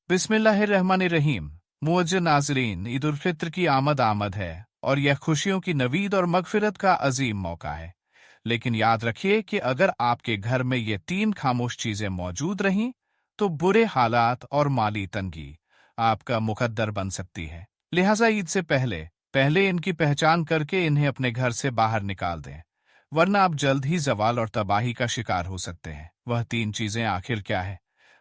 बिस्मिल्लाहिर्रहमानिर्रहीम। मुअज्जर नाज़रीन, ईद उल फित्र की आमद आमद है और यह खुशियों की नवीद और मगफिरत का अजीम मौका है। लेकिन याद रखिए कि अगर आपके घर में ये तीन खामोश चीजें मौजूद रहीं तो बुरे हालात और माली तंगी आपका मुकद्दर बन सकती है। लिहाजा ईद से पहले पहले इनकी पहचान करके इन्हें अपने घर से बाहर निकाल दें, वरना आप जल्द ही जवाल और तबाही का शिकार हो सकते हैं। वह तीन चीजें आखिर क्या है?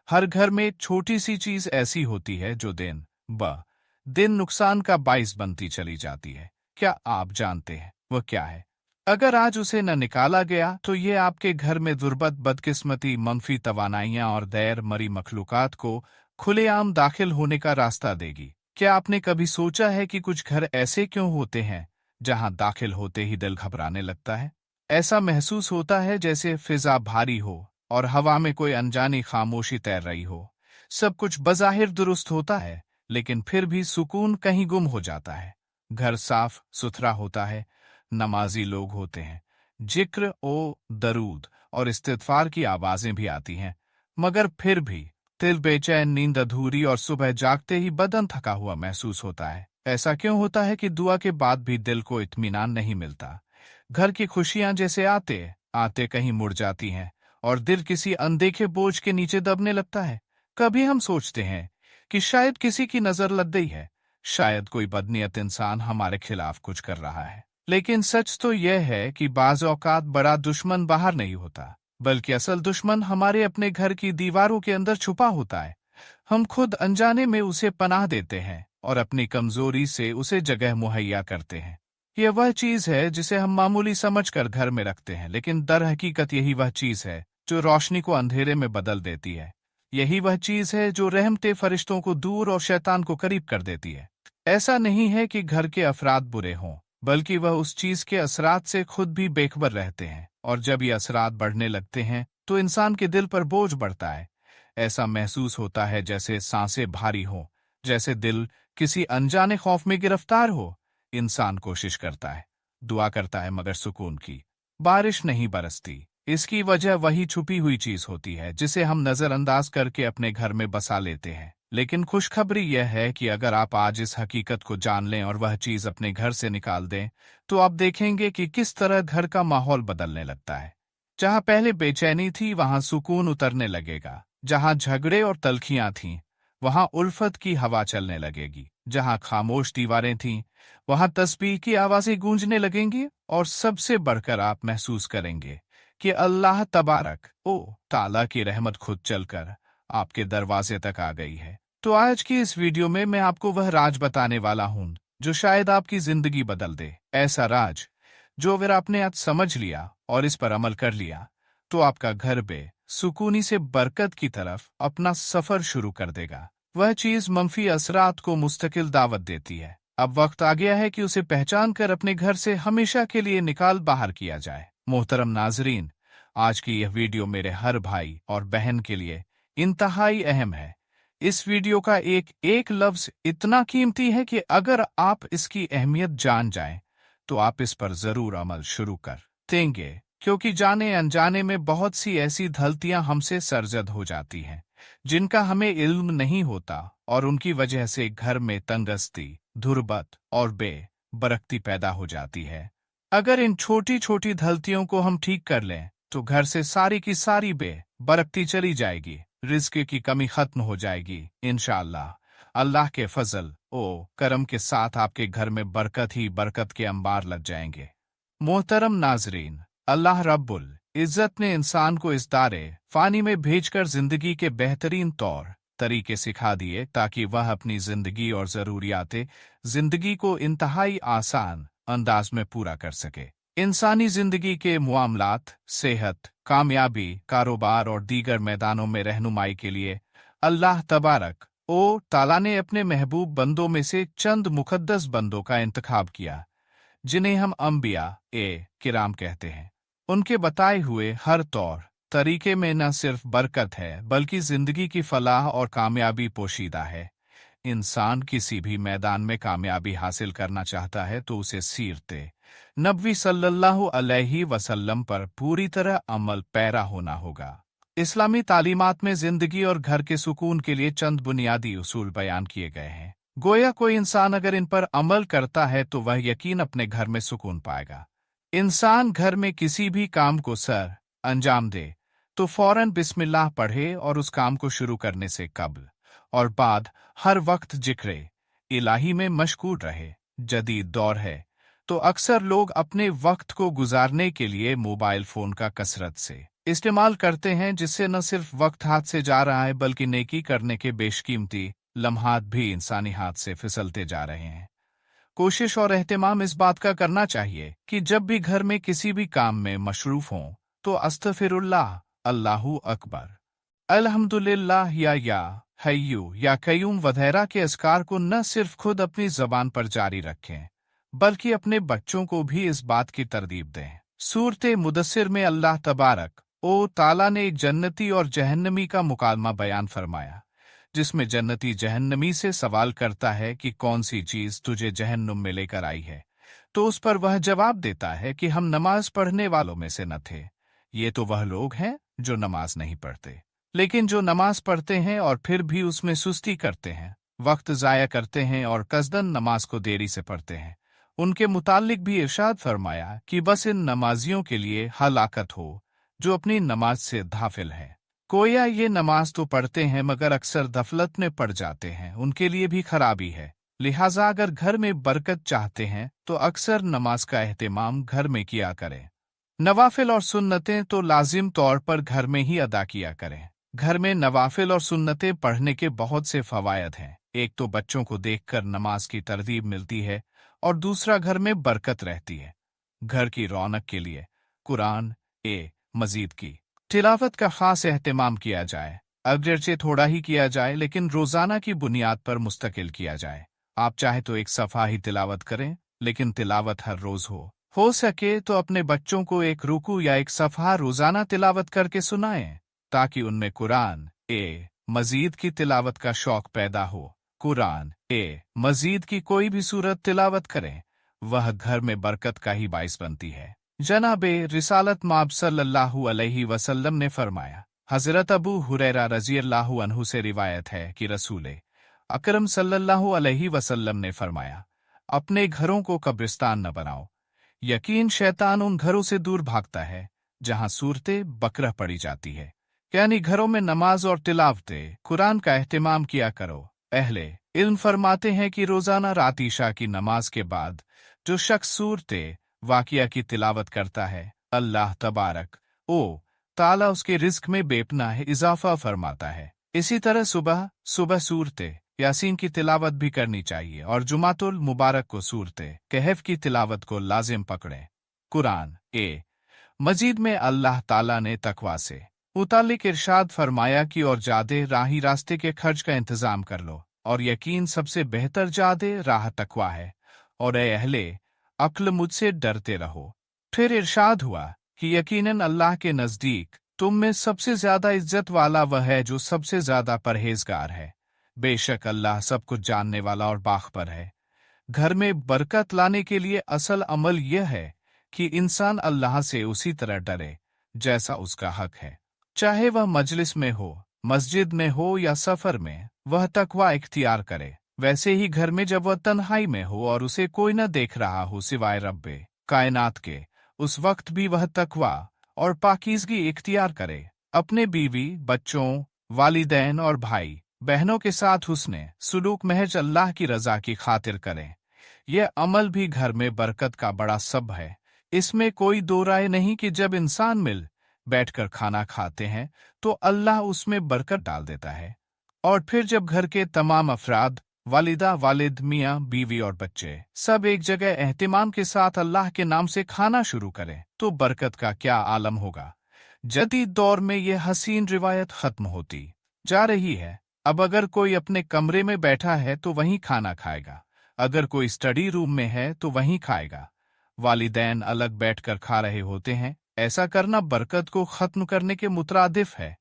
हर घर में एक छोटी सी चीज ऐसी होती है जो दिन नुकसान का बाइस बनती चली जाती है। क्या आप जानते हैं वह क्या है? अगर आज उसे न निकाला गया तो ये आपके घर में दुर्बत, बदकिस्मती, मंफी तवानाइयां और दैर मरी मखलूकात को खुलेआम दाखिल होने का रास्ता देगी। क्या आपने कभी सोचा है कि कुछ घर ऐसे क्यों होते हैं जहां दाखिल होते ही दिल घबराने लगता है? ऐसा महसूस होता है जैसे फिजा भारी हो और हवा में कोई अनजानी खामोशी तैर रही हो। सब कुछ बज़ाहिर दुरुस्त होता है, लेकिन फिर भी सुकून कहीं गुम हो जाता है। घर साफ सुथरा होता है, नमाजी लोग होते हैं, जिक्र ओ दरूद और इस्तिग़फ़ार की आवाजें भी आती हैं, मगर फिर भी दिल बेचैन, नींद अधूरी और सुबह जागते ही बदन थका हुआ महसूस होता है। ऐसा क्यों होता है कि दुआ के बाद भी दिल को इत्मीनान नहीं मिलता? घर की खुशियां जैसे आते आते कहीं मुड़ जाती हैं और दिल किसी अनदेखे बोझ के नीचे दबने लगता है। कभी हम सोचते हैं कि शायद किसी की नजर लग गई है, शायद कोई बदनीयत इंसान हमारे खिलाफ कुछ कर रहा है। लेकिन सच तो यह है कि बाज़ औक़ात बड़ा दुश्मन बाहर नहीं होता, बल्कि असल दुश्मन हमारे अपने घर की दीवारों के अंदर छुपा होता है। हम खुद अनजाने में उसे पनाह देते हैं और अपनी कमजोरी से उसे जगह मुहैया करते हैं। यह वह चीज है जिसे हम मामूली समझकर घर में रखते हैं, लेकिन दर हकीकत यही वह चीज है जो रोशनी को अंधेरे में बदल देती है। यही वह चीज है जो रहमते फरिश्तों को दूर और शैतान को करीब कर देती है। ऐसा नहीं है कि घर के अफराद बुरे हों, बल्कि वह उस चीज के असरात से खुद भी बेखबर रहते हैं, और जब ये असरात बढ़ने लगते हैं तो इंसान के दिल पर बोझ बढ़ता है। ऐसा महसूस होता है जैसे सांसें भारी हों, जैसे दिल किसी अनजाने खौफ में गिरफ्तार हो। इंसान कोशिश करता है, दुआ करता है, मगर सुकून की बारिश नहीं बरसती। इसकी वजह वही छुपी हुई चीज होती है जिसे हम नजरअंदाज करके अपने घर में बसा लेते हैं। लेकिन खुशखबरी यह है कि अगर आप आज इस हकीकत को जान लें और वह चीज अपने घर से निकाल दें, तो आप देखेंगे कि किस तरह घर का माहौल बदलने लगता है। जहां पहले बेचैनी थी वहां सुकून उतरने लगेगा। जहां झगड़े और तल्खियां थीं वहां उल्फत की हवा चलने लगेगी। जहां खामोश दीवारें थीं वहां तस्बीह की आवाजें गूंजने लगेंगी, और सबसे बढ़कर आप महसूस करेंगे कि अल्लाह तबारक ओ ताला की रहमत खुद चलकर आपके दरवाजे तक आ गई है। तो आज की इस वीडियो में मैं आपको वह राज बताने वाला हूं जो शायद आपकी जिंदगी बदल दे। ऐसा राज जो अगर आपने आज समझ लिया और इस पर अमल कर लिया तो आपका घर सुकूनी से बरकत की तरफ अपना सफर शुरू कर देगा। वह चीज मंफी असरात को मुस्तकिल दावत देती है। अब वक्त आ गया है कि उसे पहचान कर अपने घर से हमेशा के लिए निकाल बाहर किया जाए। मोहतरम नाजरीन, आज की यह वीडियो मेरे हर भाई और बहन के लिए इंतहाई अहम है। इस वीडियो का एक एक लफ्ज इतना कीमती है कि अगर आप इसकी अहमियत जान जाएं, तो आप इस पर जरूर अमल शुरू कर देंगे, क्योंकि जाने अनजाने में बहुत सी ऐसी धलतियां हमसे सरजद हो जाती हैं जिनका हमें इल्म नहीं होता, और उनकी वजह से घर में तंगस्ती, धुर्बत और बेबरकती पैदा हो जाती है। अगर इन छोटी छोटी धलतियों को हम ठीक कर लें तो घर से सारी की सारी बेबरकती चली जाएगी, रिज़्क़ की कमी खत्म हो जाएगी इंशाअल्लाह। अल्लाह के फजल ओ करम के साथ आपके घर में बरकत ही बरकत के अंबार लग जाएंगे। मोहतरम नाजरीन, अल्लाह रब्बुल इज्जत ने इंसान को इस दारे फानी में भेजकर जिंदगी के बेहतरीन तौर तरीके सिखा दिए ताकि वह अपनी जिंदगी और जरूरियाते जिंदगी को इंतहाई आसान अंदाज में पूरा कर सके। इंसानी जिंदगी के मामलात, सेहत, कामयाबी, कारोबार और दीगर मैदानों में रहनुमाई के लिए अल्लाह तबारक ओ ताला ने अपने महबूब बंदों में से चंद मुकद्दस बंदों का इंतखाब किया, जिन्हें हम अंबिया किराम कहते हैं। उनके बताए हुए हर तौर तरीके में न सिर्फ बरकत है बल्कि जिंदगी की फलाह और कामयाबी पोशीदा है। इंसान किसी भी मैदान में कामयाबी हासिल करना चाहता है तो उसे सीरते नबवी सल्लल्लाहु अलैहि वसल्लम पर पूरी तरह अमल पैरा होना होगा। इस्लामी तालीमात में जिंदगी और घर के सुकून के लिए चंद बुनियादी उसूल बयान किए गए हैं। गोया कोई इंसान अगर इन पर अमल करता है तो वह यकीन अपने घर में सुकून पाएगा। इंसान घर में किसी भी काम को अंजाम दे तो फौरन बिस्मिल्लाह पढ़े और उस काम को शुरू करने से कब्ल और बाद हर वक्त जिक्र इलाही में मशगूल रहे। जदीद दौर है तो अक्सर लोग अपने वक्त को गुजारने के लिए मोबाइल फोन का कसरत से इस्तेमाल करते हैं, जिससे न सिर्फ वक्त हाथ से जा रहा है बल्कि नेकी करने के बेशकीमती लम्हात भी इंसानी हाथ से फिसलते जा रहे हैं। कोशिश और एहतिमाम इस बात का करना चाहिए कि जब भी घर में किसी भी काम में मशरूफ हों तो अस्तफिरुल्लाह, अल्लाहू अकबर, अल्हम्दुलिल्लाह या हय्यू या कयूम वगैरह के अस्कार को न सिर्फ खुद अपनी जबान पर जारी रखें बल्कि अपने बच्चों को भी इस बात की तरगीब दें। सूरत मुदस्सिर में अल्लाह तबारक ओ ताला ने एक जन्नती और जहन्नमी का मुकालमा बयान फरमाया, जिसमें जन्नती जहन्नमी से सवाल करता है कि कौन सी चीज तुझे जहन्नुम में लेकर आई है, तो उस पर वह जवाब देता है कि हम नमाज पढ़ने वालों में से न थे। ये तो वह लोग हैं जो नमाज नहीं पढ़ते, लेकिन जो नमाज पढ़ते हैं और फिर भी उसमें सुस्ती करते हैं, वक्त जाया करते हैं और कसदन नमाज को देरी से पढ़ते हैं, उनके मुतालिक भी इरशाद फरमाया कि बस इन नमाजियों के लिए हलाकत हो जो अपनी नमाज से धाफिल है। गोया ये नमाज तो पढ़ते हैं मगर अक्सर दफलत में पड़ जाते हैं, उनके लिए भी खराबी है। लिहाजा अगर घर में बरकत चाहते हैं तो अक्सर नमाज का एहतिमाम घर में किया करें। नवाफिल और सुन्नतें तो लाजिम तौर पर घर में ही अदा किया करें। घर में नवाफिल और सुन्नतें पढ़ने के बहुत से फवायद हैं। एक तो बच्चों को देखकर नमाज की तरगीब मिलती है और दूसरा घर में बरकत रहती है। घर की रौनक के लिए कुरान मजीद की तिलावत का खास एहतिमाम किया जाए। अगरचे थोड़ा ही किया जाए लेकिन रोजाना की बुनियाद पर मुस्तकिल किया जाए। आप चाहे तो एक सफ़ा ही तिलावत करें, लेकिन तिलावत हर रोज हो सके तो अपने बच्चों को एक रुकू या एक सफ़ा रोजाना तिलावत करके सुनाएं, ताकि उनमें कुरान मजीद की तिलावत का शौक पैदा हो। कुरान मजीद की कोई भी सूरत तिलावत करें, वह घर में बरकत का ही बाइस बनती है। जनाबे रिसालत माब सल्लल्लाहु अलैहि वसल्लम ने फरमाया, हजरत अबू हुरैरा रज़ियल्लाहु अन्हु से रिवायत है कि रसूल अकरम सल्लल्लाहु अलैहि वसल्लम ने फरमाया, अपने घरों को कब्रिस्तान न बनाओ। यकीन शैतान उन घरों से दूर भागता है जहां सूरते बकरह पड़ी जाती है। यानी घरों में नमाज और तिलावते कुरान का एहतिमाम किया करो। अहले इल्म फरमाते हैं कि रोजाना रात ईशा की नमाज के बाद जो शख्स सूरते वाकिया की तिलावत करता है, अल्लाह तबारक ओ ताला उसके रिज्क में बेपनाह इजाफा फरमाता है। इसी तरह सुबह सूरते यासीन की तिलावत भी करनी चाहिए और जुमातुल मुबारक को सूरते कहफ की तिलावत को लाजिम पकड़े। कुरान मजीद में अल्लाह ताला ने तकवा से मुतालिक इरशाद फरमाया कि और जादे राही रास्ते के खर्च का इंतजाम कर लो, और यकीन सबसे बेहतर जादे राह तकवा है, और ए अहले अक्ल मुझसे डरते रहो। फिर इरशाद हुआ कि यकीनन अल्लाह के नज़दीक तुम में सबसे ज्यादा इज्जत वाला वह है जो सबसे ज्यादा परहेजगार है। बेशक अल्लाह सब कुछ जानने वाला और बाखबर है। घर में बरकत लाने के लिए असल अमल यह है कि इंसान अल्लाह से उसी तरह डरे जैसा उसका हक है, चाहे वह मजलिस में हो, मस्जिद में हो या सफर में, वह तकवा इख्तियार करे। वैसे ही घर में जब वह तन्हाई में हो और उसे कोई न देख रहा हो सिवाय रब्बे कायनात के, उस वक्त भी वह तकवा और पाकीज़गी इख्तियार करे। अपने बीवी, बच्चों, वालिदैन और भाई बहनों के साथ हुस्ने सुलूक महज अल्लाह की रजा की खातिर करें। यह अमल भी घर में बरकत का बड़ा सब है। इसमें कोई दो राय नहीं कि जब इंसान मिल बैठकर खाना खाते हैं तो अल्लाह उसमें बरकत डाल देता है, और फिर जब घर के तमाम अफराद वालिदा, वालिद, मियाँ, बीवी और बच्चे सब एक जगह एहतिमाम के साथ अल्लाह के नाम से खाना शुरू करें तो बरकत का क्या आलम होगा। जदीद दौर में यह हसीन रिवायत खत्म होती जा रही है। अब अगर कोई अपने कमरे में बैठा है तो वहीं खाना खाएगा, अगर कोई स्टडी रूम में है तो वहीं खाएगा। वालिदैन अलग बैठकर खा रहे होते हैं। ऐसा करना बरकत को खत्म करने के मुतरादिफ है।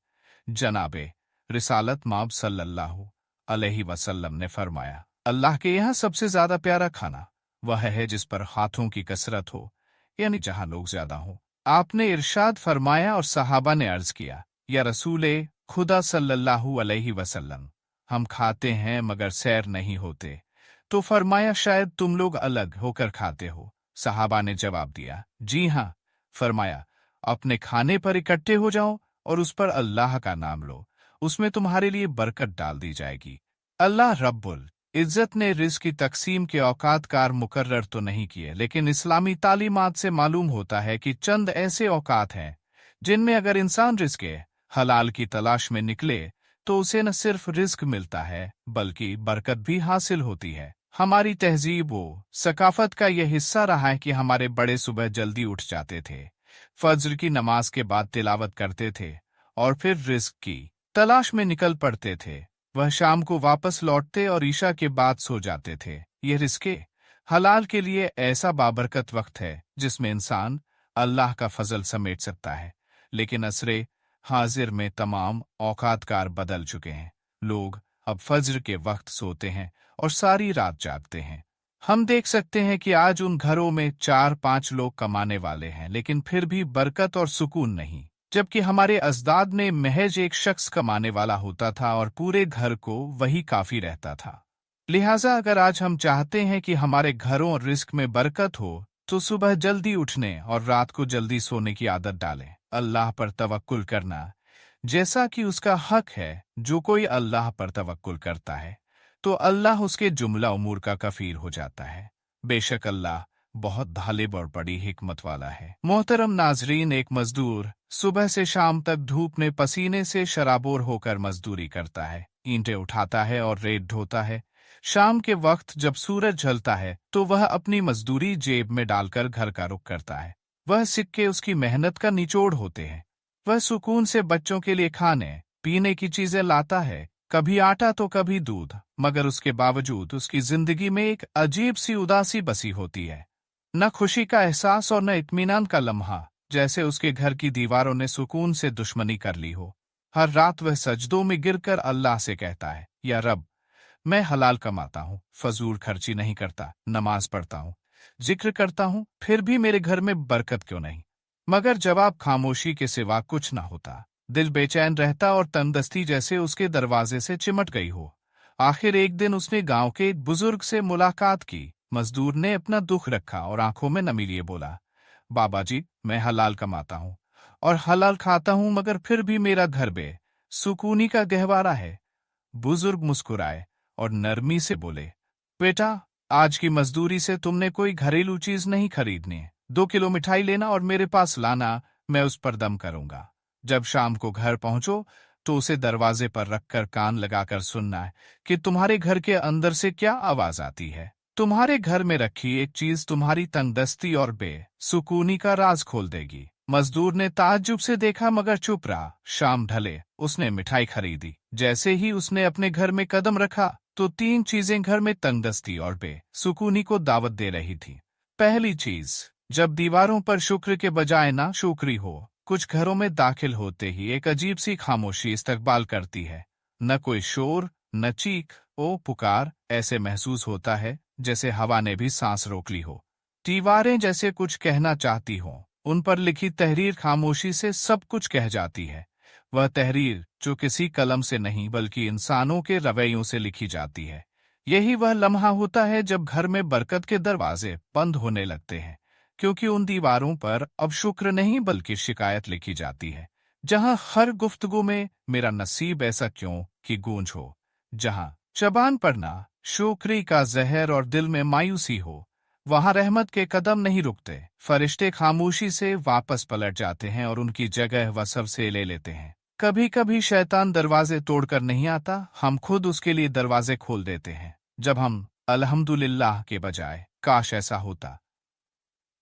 जनाबे रिसालत माब सल्लल्लाहु अलैहि वसल्लम ने फरमाया, अल्लाह के यहाँ सबसे ज्यादा प्यारा खाना वह है जिस पर हाथों की कसरत हो, यानी जहां लोग ज्यादा हों। आपने इरशाद फरमाया और सहाबा ने अर्ज किया, या रसूले खुदा सल्लल्लाहु अलैहि वसल्लम, हम खाते हैं मगर सैर नहीं होते। तो फरमाया, शायद तुम लोग अलग होकर खाते हो। सहाबा ने जवाब दिया, जी हाँ। फरमाया, अपने खाने पर इकट्ठे हो जाओ और उस पर अल्लाह का नाम लो, उसमें तुम्हारे लिए बरकत डाल दी जाएगी। अल्लाह रब्बुल इज्जत ने रिज़्क की तकसीम के औकात कार मुकर्रर तो नहीं किए, लेकिन इस्लामी तालीमात से मालूम होता है कि चंद ऐसे औकात हैं जिनमें अगर इंसान रिज़्क हलाल की तलाश में निकले तो उसे न सिर्फ रिज़्क मिलता है बल्कि बरकत भी हासिल होती है। हमारी तहजीब व सकाफत का यह हिस्सा रहा है कि हमारे बड़े सुबह जल्दी उठ जाते थे, फज्र की नमाज के बाद तिलावत करते थे और फिर रिज़्क की तलाश में निकल पड़ते थे। वह शाम को वापस लौटते और ईशा के बाद सो जाते थे। यह रिज़्क हलाल के लिए ऐसा बाबरकत वक्त है जिसमें इंसान अल्लाह का फजल समेट सकता है। लेकिन असरे हाजिर में तमाम औकातकार बदल चुके हैं। लोग अब फज्र के वक्त सोते हैं और सारी रात जागते हैं। हम देख सकते हैं कि आज उन घरों में 4-5 लोग कमाने वाले हैं, लेकिन फिर भी बरकत और सुकून नहीं। जबकि हमारे अजदाद में महज एक शख्स कमाने वाला होता था और पूरे घर को वही काफी रहता था। लिहाजा अगर आज हम चाहते हैं कि हमारे घरों और रिस्क में बरकत हो तो सुबह जल्दी उठने और रात को जल्दी सोने की आदत डालें। अल्लाह पर तवक्कुल करना जैसा कि उसका हक है। जो कोई अल्लाह पर तवक्कुल करता है तो अल्लाह उसके जुमला उमूर का कफील हो जाता है। बेशक अल्लाह बहुत धालिब और बड़ी हिकमत वाला है। मोहतरम नाजरीन, एक मजदूर सुबह से शाम तक धूप में पसीने से शराबोर होकर मजदूरी करता है, ईंटें उठाता है और रेत ढोता है। शाम के वक्त जब सूरज ढलता है तो वह अपनी मजदूरी जेब में डालकर घर का रुख करता है। वह सिक्के उसकी मेहनत का निचोड़ होते हैं। वह सुकून से बच्चों के लिए खाने पीने की चीजें लाता है, कभी आटा तो कभी दूध, मगर उसके बावजूद उसकी जिंदगी में एक अजीब सी उदासी बसी होती है। न खुशी का एहसास और न इत्मीनान का लम्हा, जैसे उसके घर की दीवारों ने सुकून से दुश्मनी कर ली हो। हर रात वह सजदों में गिरकर अल्लाह से कहता है, या रब, मैं हलाल कमाता हूँ, फजूल खर्ची नहीं करता, नमाज पढ़ता हूँ, जिक्र करता हूँ, फिर भी मेरे घर में बरकत क्यों नहीं? मगर जवाब खामोशी के सिवा कुछ न होता। दिल बेचैन रहता और तंदस्ती जैसे उसके दरवाजे से चिमट गई हो। आखिर एक दिन उसने गांव के एक बुजुर्ग से मुलाकात की। मजदूर ने अपना दुख रखा और आंखों में नमी लिए बोला, बाबा जी, मैं हलाल कमाता हूँ और हलाल खाता हूँ, मगर फिर भी मेरा घर सुकूनी का गहवारा है। बुजुर्ग मुस्कुराए और नरमी से बोले, बेटा, आज की मजदूरी से तुमने कोई घरेलू चीज नहीं खरीदनी। 2 किलो मिठाई लेना और मेरे पास लाना, मैं उस पर दम करूंगा। जब शाम को घर पहुंचो तो उसे दरवाजे पर रखकर कान लगाकर सुनना है कि तुम्हारे घर के अंदर से क्या आवाज आती है। तुम्हारे घर में रखी एक चीज तुम्हारी तंगदस्ती और बेसुकूनी का राज खोल देगी। मजदूर ने ताज्जुब से देखा मगर चुप रहा। शाम ढले, उसने मिठाई खरीदी। जैसे ही उसने अपने घर में कदम रखा तो 3 चीजें घर में तंगदस्ती और बेसुकूनी को दावत दे रही थी। पहली चीज, जब दीवारों पर शुक्र के बजाय ना शुक्री हो। कुछ घरों में दाखिल होते ही एक अजीब सी खामोशी इस्तकबाल करती है। न कोई शोर, न चीख ओ पुकार, ऐसे महसूस होता है जैसे हवा ने भी सांस रोक ली हो। दीवारें जैसे कुछ कहना चाहती हों। उन पर लिखी तहरीर खामोशी से सब कुछ कह जाती है। वह तहरीर जो किसी कलम से नहीं बल्कि इंसानों के रवैयों से लिखी जाती है। यही वह लम्हा होता है जब घर में बरकत के दरवाजे बंद होने लगते हैं, क्योंकि उन दीवारों पर अब शुक्र नहीं बल्कि शिकायत लिखी जाती है। जहां हर गुफ्तगू में मेरा नसीब ऐसा क्यों की गूंज हो, जहां जबान पर ना शुक्री का जहर और दिल में मायूसी हो, वहां रहमत के कदम नहीं रुकते। फरिश्ते खामोशी से वापस पलट जाते हैं और उनकी जगह वह सबसे ले लेते हैं। कभी कभी शैतान दरवाजे तोड़कर नहीं आता, हम खुद उसके लिए दरवाजे खोल देते हैं। जब हम अल्हम्दुलिल्लाह के बजाय काश ऐसा होता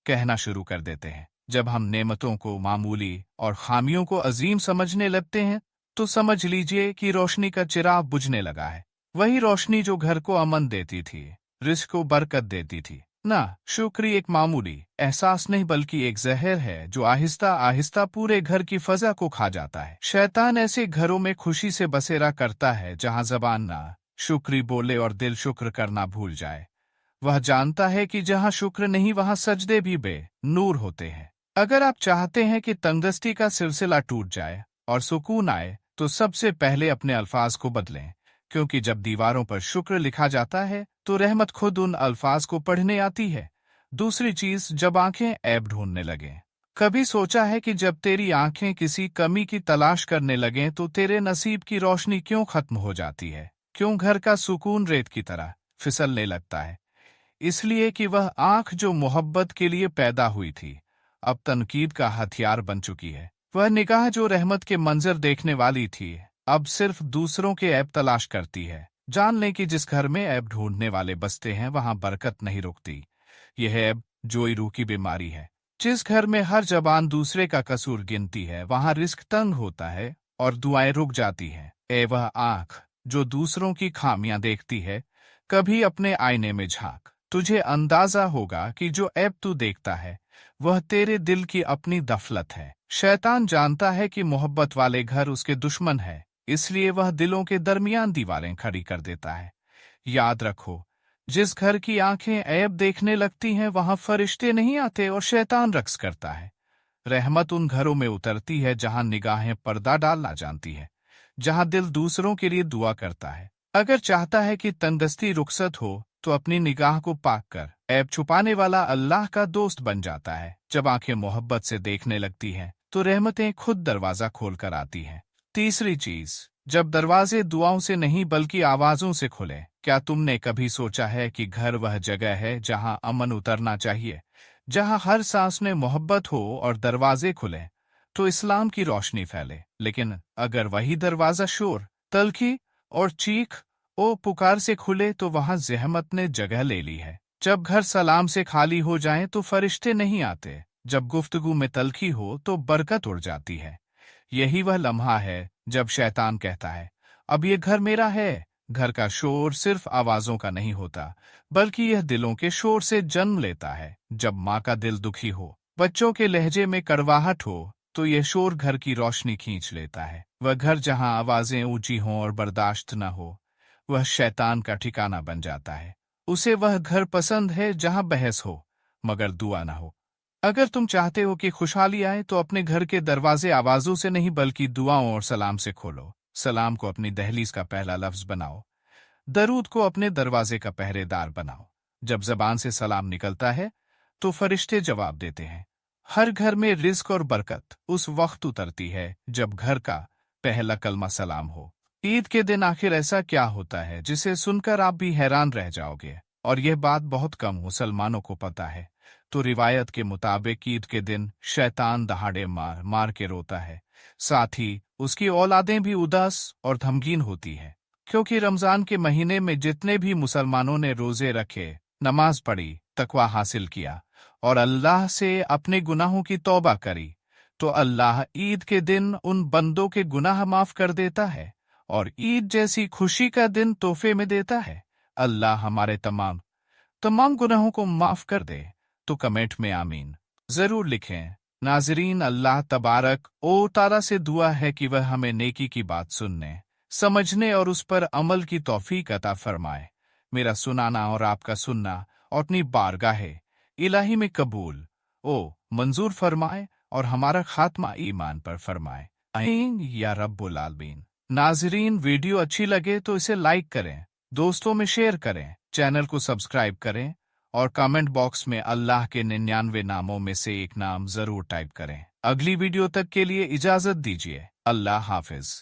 कहना शुरू कर देते हैं, जब हम नेमतों को मामूली और खामियों को अजीम समझने लगते हैं, तो समझ लीजिए कि रोशनी का चिराग बुझने लगा है। वही रोशनी जो घर को अमन देती थी, रिस्क को बरकत देती थी। ना, शुक्री एक मामूली एहसास नहीं बल्कि एक जहर है जो आहिस्ता आहिस्ता पूरे घर की फजा को खा जाता है। शैतान ऐसे घरों में खुशी से बसेरा करता है जहां जबान ना शुक्री बोले और दिल शुक्र करना भूल जाए। वह जानता है कि जहां शुक्र नहीं वहां सजदे भी नूर होते हैं। अगर आप चाहते हैं कि तंगदस्ती का सिलसिला टूट जाए, और सुकून आए तो सबसे पहले अपने अल्फाज को बदलें, क्योंकि जब दीवारों पर शुक्र लिखा जाता है तो रहमत खुद उन अल्फाज को पढ़ने आती है। दूसरी चीज, जब आंखें ऐब ढूंढने लगें। कभी सोचा है कि जब तेरी आंखें किसी कमी की तलाश करने लगें तो तेरे नसीब की रोशनी क्यों खत्म हो जाती है? क्यों घर का सुकून रेत की तरह फिसलने लगता है? इसलिए कि वह आंख जो मोहब्बत के लिए पैदा हुई थी अब तनकीद का हथियार बन चुकी है। वह निगाह जो रहमत के मंजर देखने वाली थी अब सिर्फ दूसरों के ऐब तलाश करती है। जान लें कि जिस घर में ऐब ढूंढने वाले बसते हैं वहां बरकत नहीं रुकती। यह ऐब जोई रूह की बीमारी है। जिस घर में हर जबान दूसरे का कसूर गिनती है वहां रिस्क तंग होता है और दुआएं रुक जाती हैं। ए वह आंख जो दूसरों की खामियां देखती है, कभी अपने आईने में झांक। तुझे अंदाजा होगा कि जो ऐब तू देखता है वह तेरे दिल की अपनी दफलत है। शैतान जानता है कि मोहब्बत वाले घर उसके दुश्मन है, इसलिए वह दिलों के दरमियान दीवारें खड़ी कर देता है। याद रखो, जिस घर की आंखें ऐब देखने लगती हैं वहां फरिश्ते नहीं आते और शैतान रक्स करता है। रहमत उन घरों में उतरती है जहां निगाहें पर्दा डालना जानती है, जहां दिल दूसरों के लिए दुआ करता है। अगर चाहता है कि तंदस्ती रुखसत हो तो अपनी निगाह को पाक कर। ऐब छुपाने वाला अल्लाह का दोस्त बन जाता है। जब आंखें मोहब्बत से देखने लगती हैं तो रहमतें खुद दरवाजा खोल कर आती हैं। तीसरी चीज, जब दरवाजे दुआओं से नहीं बल्कि आवाजों से खुले। क्या तुमने कभी सोचा है कि घर वह जगह है जहां अमन उतरना चाहिए, जहां हर सांस में मोहब्बत हो और दरवाजे खुले तो इस्लाम की रोशनी फैले। लेकिन अगर वही दरवाजा शोर, तल्खी और चीख ओ पुकार से खुले तो वहां जहमत ने जगह ले ली है। जब घर सलाम से खाली हो जाए तो फरिश्ते नहीं आते। जब गुफ्तगू में तल्खी हो तो बरकत उड़ जाती है। यही वह लम्हा है जब शैतान कहता है, अब ये घर मेरा है। घर का शोर सिर्फ आवाजों का नहीं होता, बल्कि यह दिलों के शोर से जन्म लेता है। जब माँ का दिल दुखी हो, बच्चों के लहजे में कड़वाहट हो, तो यह शोर घर की रोशनी खींच लेता है। वह घर जहां आवाजें ऊंची हों और बर्दाश्त न हो, वह शैतान का ठिकाना बन जाता है। उसे वह घर पसंद है जहां बहस हो मगर दुआ ना हो। अगर तुम चाहते हो कि खुशहाली आए तो अपने घर के दरवाजे आवाजों से नहीं बल्कि दुआओं और सलाम से खोलो। सलाम को अपनी दहलीज का पहला लफ्ज बनाओ, दरूद को अपने दरवाजे का पहरेदार बनाओ। जब जबान से सलाम निकलता है तो फरिश्ते जवाब देते हैं। हर घर में रिज्क और बरकत उस वक्त उतरती है जब घर का पहला कलमा सलाम हो। ईद के दिन आखिर ऐसा क्या होता है जिसे सुनकर आप भी हैरान रह जाओगे, और यह बात बहुत कम मुसलमानों को पता है। तो रिवायत के मुताबिक ईद के दिन शैतान दहाड़े मार मार के रोता है, साथ ही उसकी औलादें भी उदास और गमगीन होती है। क्योंकि रमजान के महीने में जितने भी मुसलमानों ने रोजे रखे, नमाज पढ़ी, तकवा हासिल किया और अल्लाह से अपने गुनाहों की तौबा करी, तो अल्लाह ईद के दिन उन बंदों के गुनाह माफ कर देता है और ईद जैसी खुशी का दिन तोहफे में देता है। अल्लाह हमारे तमाम गुनाहों को माफ कर दे। तो कमेंट में आमीन जरूर लिखें। नाजरीन, अल्लाह तबारक ओ ताला से दुआ है कि वह हमें नेकी की बात सुनने, समझने और उस पर अमल की तौफीक अता फरमाए। मेरा सुनाना और आपका सुनना और अपनी बारगाह इलाही में कबूल मंजूर फरमाए और हमारा खात्मा ईमान पर फरमाए। आमीन या रब्बुल आलमीन। नाजरीन, वीडियो अच्छी लगे तो इसे लाइक करें, दोस्तों में शेयर करें, चैनल को सब्सक्राइब करें और कमेंट बॉक्स में अल्लाह के 99 नामों में से एक नाम जरूर टाइप करें। अगली वीडियो तक के लिए इजाजत दीजिए। अल्लाह हाफिज।